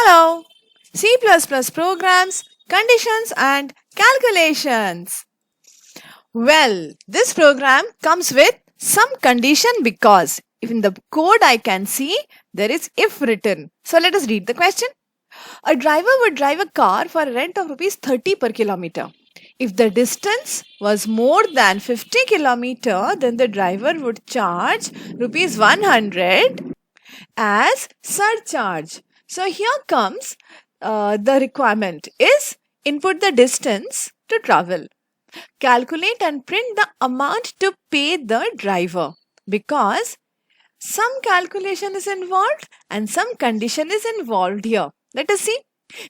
Hello! C++ programs, conditions and calculations. Well, this program comes with some condition because in the code I can see there is if written. So let us read the question. A driver would drive a car for a rent of rupees 30 per kilometer. If the distance was more than 50 kilometer, then the driver would charge rupees 100 as surcharge. So here comes the requirement is input the distance to travel. Calculate and print the amount to pay the driver because some calculation is involved and some condition is involved here. Let us see.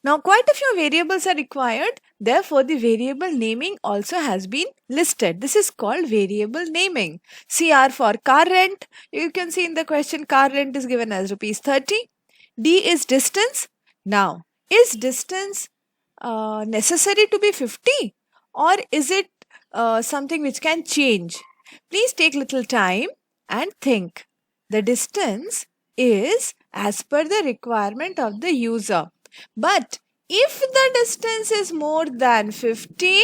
Now quite a few variables are required. Therefore, the variable naming also has been listed. This is called variable naming. CR for car rent. You can see in the question car rent is given as rupees 30. D is distance. Now, is distance necessary to be 50 or is it something which can change? Please take little time and think. The distance is as per the requirement of the user. But if the distance is more than 50,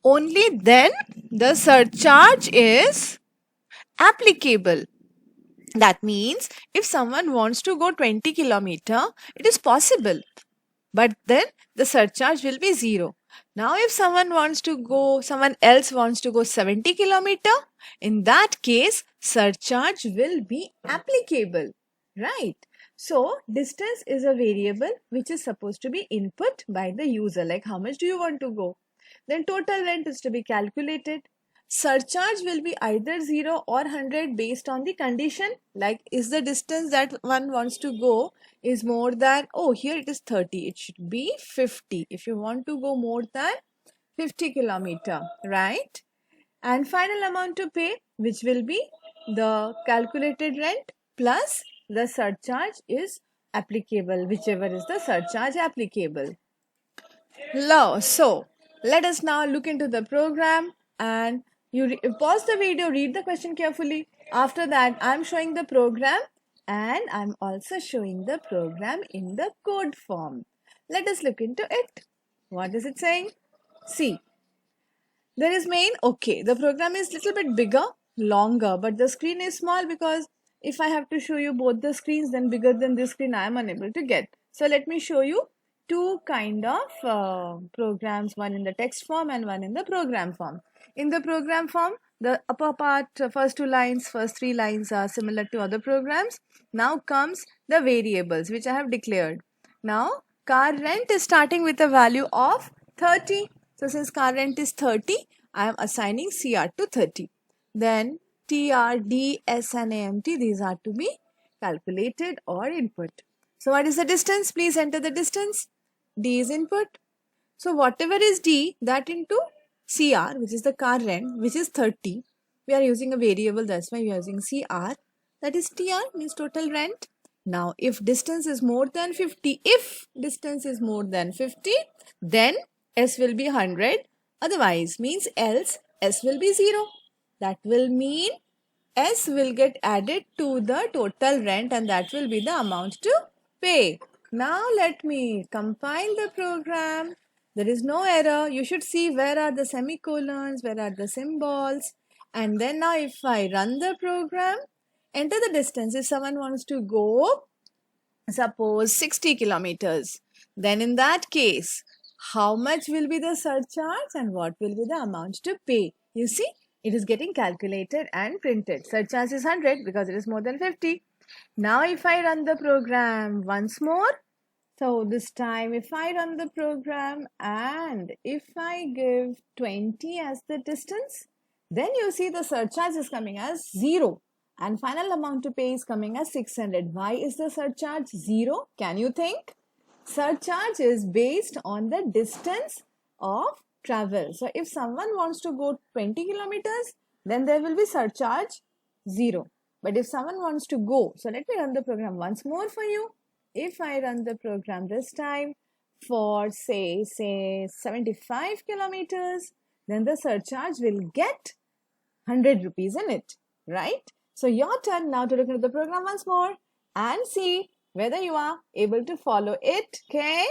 only then the surcharge is applicable. That means if someone wants to go 20 kilometer, it is possible. But then the surcharge will be 0. Now if someone else wants to go 70 kilometer, in that case surcharge will be applicable, right? So distance is a variable which is supposed to be input by the user, like how much do you want to go? Then total rent is to be calculated. Surcharge will be either 0 or 100 based on the condition, like is the distance that one wants to go is more than, oh here it is 30, it should be 50 if you want to go more than 50 kilometer, right? And final amount to pay, which will be the calculated rent plus the surcharge is applicable, whichever is the surcharge applicable. So let us now look into the program and you pause the video, read the question carefully. After that, I'm showing the program and I'm also showing the program in the code form. Let us look into it. What is it saying? See, there is main. Okay, the program is little bit bigger, longer, but the screen is small because if I have to show you both the screens, then bigger than this screen I am unable to get. So let me show you two kind of programs, one in the text form and one in the program form. In the program form, the upper part, first first three lines are similar to other programs. Now comes the variables which I have declared. Now car rent is starting with a value of 30. So since car rent is 30, I am assigning CR to 30. Then TR, D, S and AMT, these are to be calculated or input. So what is the distance? Please enter the distance. D is input. So whatever is D, that into CR, which is the car rent, which is 30. We are using a variable, that's why we are using CR. That is TR, means total rent. Now, if distance is more than 50, then S will be 100. Otherwise, means else S will be 0. That will mean S will get added to the total rent and that will be the amount to pay. Now let me compile the program. There is no error. You should see where are the semicolons, where are the symbols. And then now if I run the program, enter the distance. If someone wants to go, suppose 60 kilometers, then in that case, how much will be the surcharge and what will be the amount to pay? You see, it is getting calculated and printed. Surcharge is 100 because it is more than 50. Now if I run the program once more, so this time if I run the program and if I give 20 as the distance, then you see the surcharge is coming as 0 and final amount to pay is coming as 600. Why is the surcharge 0? Can you think? Surcharge is based on the distance of travel. So if someone wants to go 20 kilometers, then there will be surcharge 0. But if someone wants to go, so let me run the program once more for you. If I run the program this time for say 75 kilometers, then the surcharge will get 100 rupees in it, right? So your turn now to look at the program once more and see whether you are able to follow it. Okay?